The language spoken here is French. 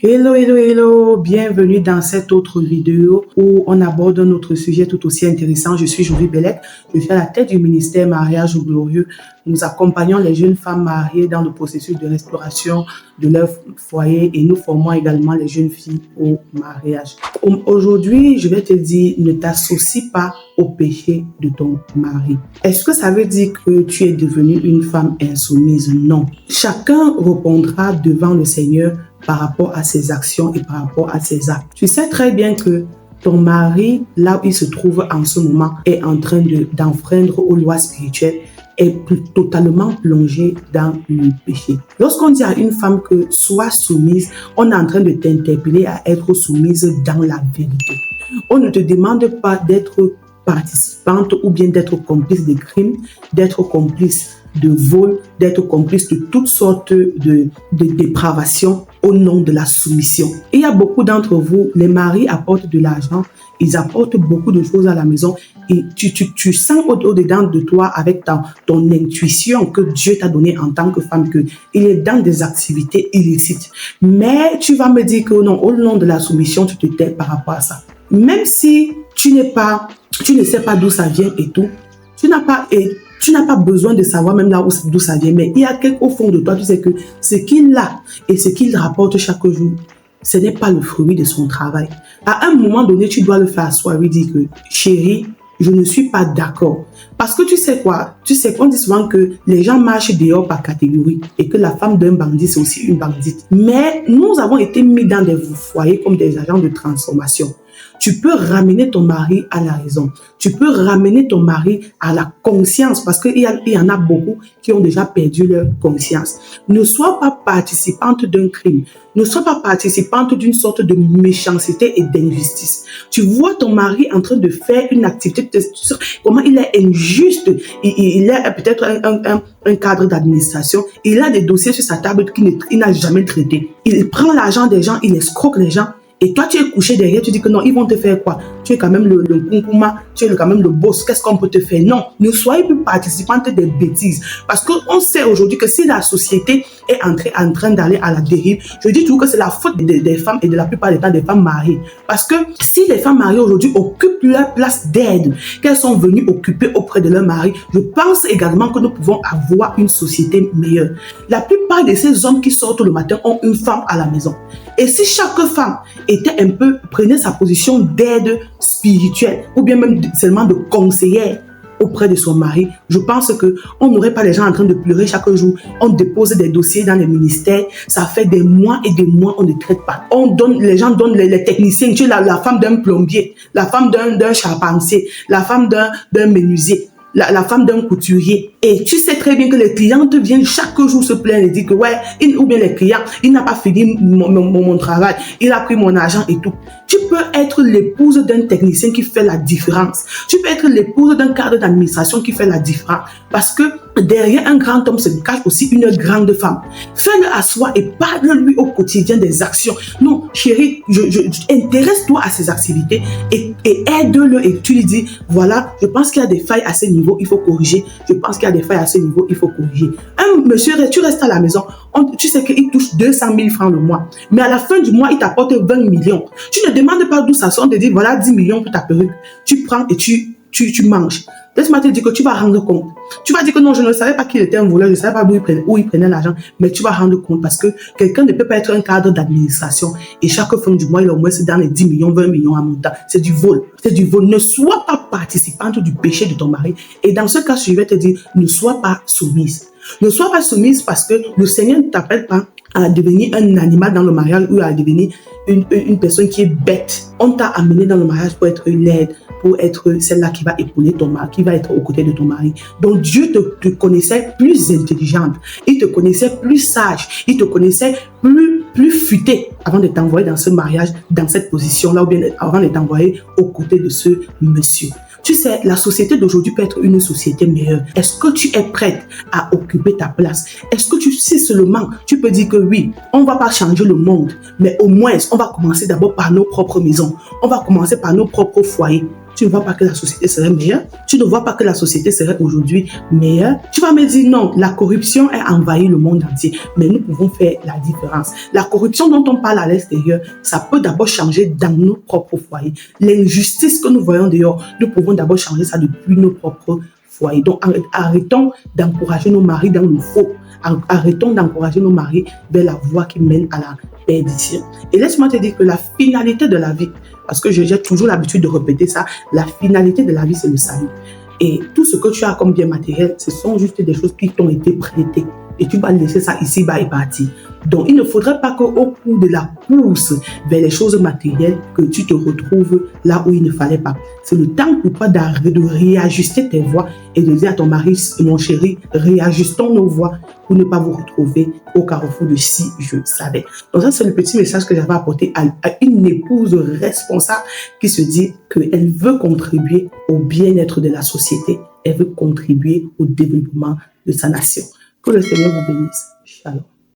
Hello, hello, hello, bienvenue dans cette autre vidéo où on aborde un autre sujet tout aussi intéressant. Je suis Jolie Bellec, je suis à la tête du ministère Mariage Glorieux. Nous accompagnons les jeunes femmes mariées dans le processus de restauration de leur foyer et nous formons également les jeunes filles au mariage. Aujourd'hui, je vais te dire, ne t'associe pas au péché de ton mari. Est-ce que ça veut dire que tu es devenue une femme insoumise? Non. Chacun répondra devant le Seigneur par rapport à ses actions et par rapport à ses actes. Tu sais très bien que ton mari, là où il se trouve en ce moment, est en train d'enfreindre aux lois spirituelles, est totalement plongé dans le péché. Lorsqu'on dit à une femme que sois soumise, on est en train de t'interpeller à être soumise dans la vérité. On ne te demande pas d'être participante ou bien d'être complice de crimes, d'être complice de vol, d'être complice de toutes sortes de dépravations au nom de la soumission. Il y a beaucoup d'entre vous, les maris apportent de l'argent, ils apportent beaucoup de choses à la maison et tu sens au-dedans de toi avec ton intuition que Dieu t'a donné en tant que femme qu'il est dans des activités illicites. Mais tu vas me dire que non, au nom de la soumission, tu te tais par rapport à ça. Même si tu ne sais pas d'où ça vient et tout, tu n'as pas besoin de savoir même là d'où ça vient, mais il y a quelque au fond de toi, tu sais que ce qu'il a et ce qu'il rapporte chaque jour, ce n'est pas le fruit de son travail. À un moment donné, tu dois le faire asseoir et dire que, chérie, je ne suis pas d'accord. Parce que tu sais quoi? Tu sais qu'on dit souvent que les gens marchent dehors par catégorie et que la femme d'un bandit, c'est aussi une bandite. Mais nous avons été mis dans des foyers comme des agents de transformation. Tu peux ramener ton mari à la raison. Tu peux ramener ton mari à la conscience parce qu'il y en a beaucoup qui ont déjà perdu leur conscience. Ne sois pas participante d'un crime. Ne sois pas participante d'une sorte de méchanceté et d'injustice. Tu vois ton mari en train de faire une activité, comment il est injuste. Il est peut-être un cadre d'administration. Il a des dossiers sur sa table qu'il n'a jamais traités. Il prend l'argent des gens, il escroque les gens. Et toi, tu es couché derrière, tu dis que non, ils vont te faire quoi? Tu es quand même le concouma, tu es quand même le boss, qu'est-ce qu'on peut te faire? Non, ne soyez plus participante des bêtises. Parce qu'on sait aujourd'hui que si la société est en train d'aller à la dérive, je dis toujours que c'est la faute des femmes et de la plupart des temps des femmes mariées. Parce que si les femmes mariées aujourd'hui occupent leur place d'aide qu'elles sont venues occuper auprès de leur mari, je pense également que nous pouvons avoir une société meilleure. La plupart de ces hommes qui sortent le matin ont une femme à la maison. Et si chaque femme prenait sa position d'aide spirituelle ou bien même seulement de conseillère auprès de son mari, je pense qu'on n'aurait pas les gens en train de pleurer chaque jour. On dépose des dossiers dans les ministères, ça fait des mois et des mois, on ne traite pas. Les gens donnent les techniciens, tu es la femme d'un plombier, la femme d'un charpentier, la femme d'un menuisier. La femme d'un couturier. Et tu sais très bien que les clientes viennent chaque jour se plaindre et dire que ouais, ou bien les clients, il n'a pas fini mon travail, il a pris mon argent et tout. Tu peux être l'épouse d'un technicien qui fait la différence. Tu peux être l'épouse d'un cadre d'administration qui fait la différence. Parce que derrière un grand homme se cache aussi une grande femme. Fais-le à soi et parle-lui au quotidien des actions. Non, chérie, intéresse-toi à ses activités et aide-le et tu lui dis, voilà, je pense qu'il y a des failles à ce niveau, il faut corriger. Je pense qu'il y a des failles à ce niveau, il faut corriger. Un monsieur, tu restes à la maison, tu sais qu'il touche 200 000 francs le mois. Mais à la fin du mois, il t'apporte 20 millions. Tu ne demandes pas d'où ça sort, on te dit, voilà 10 millions pour ta perruque. Tu prends et tu manges. Laisse-moi te dire que tu vas rendre compte. Tu vas dire que non, je ne savais pas qu'il était un voleur, je ne savais pas où il prenait l'argent, mais tu vas rendre compte parce que quelqu'un ne peut pas être un cadre d'administration et chaque fin du mois, il a au moins dans les 10 millions, 20 millions à montant. C'est du vol. C'est du vol. Ne sois pas participante du péché de ton mari. Et dans ce cas, je vais te dire, ne sois pas soumise. Ne sois pas soumise parce que le Seigneur ne t'appelle pas à devenir un animal dans le mariage ou à devenir une personne qui est bête. On t'a amené dans le mariage pour être laide, pour être celle-là qui va épauler ton mari, qui va être aux côtés de ton mari. Donc Dieu te connaissait plus intelligente, il te connaissait plus sage, il te connaissait plus futée avant de t'envoyer dans ce mariage, dans cette position-là, ou bien avant de t'envoyer aux côtés de ce monsieur. Tu sais, la société d'aujourd'hui peut être une société meilleure. Est-ce que tu es prête à occuper ta place? Est-ce que si seulement tu peux dire que oui, on ne va pas changer le monde, mais au moins on va commencer d'abord par nos propres maisons. On va commencer par nos propres foyers. tu ne vois pas que la société serait meilleure, tu ne vois pas que la société serait aujourd'hui meilleure. Tu vas me dire non, la corruption a envahi le monde entier, mais nous pouvons faire la différence. La corruption dont on parle à l'extérieur, ça peut d'abord changer dans nos propres foyers. L'injustice que nous voyons dehors, nous pouvons d'abord changer ça depuis nos propres foyers. Donc arrêtons d'encourager nos maris dans le faux. Arrêtons d'encourager nos maris vers la voie qui mène à la perdition. Et laisse-moi te dire que la finalité de la vie, parce que j'ai toujours l'habitude de répéter ça, la finalité de la vie, c'est le salut. Et tout ce que tu as comme bien matériel, ce sont juste des choses qui t'ont été prêtées. Et tu vas laisser ça ici-bas et partir. Donc, il ne faudrait pas qu'au cours de la course vers les choses matérielles, que tu te retrouves là où il ne fallait pas. C'est le temps pour toi de réajuster tes voies et de dire à ton mari, mon chéri, réajustons nos voies pour ne pas vous retrouver au carrefour de si je savais. Donc ça, c'est le petit message que j'avais apporté à une épouse responsable qui se dit qu'elle veut contribuer au bien-être de la société. Elle veut contribuer au développement de sa nation. Que le Seigneur vous bénisse. Shalom.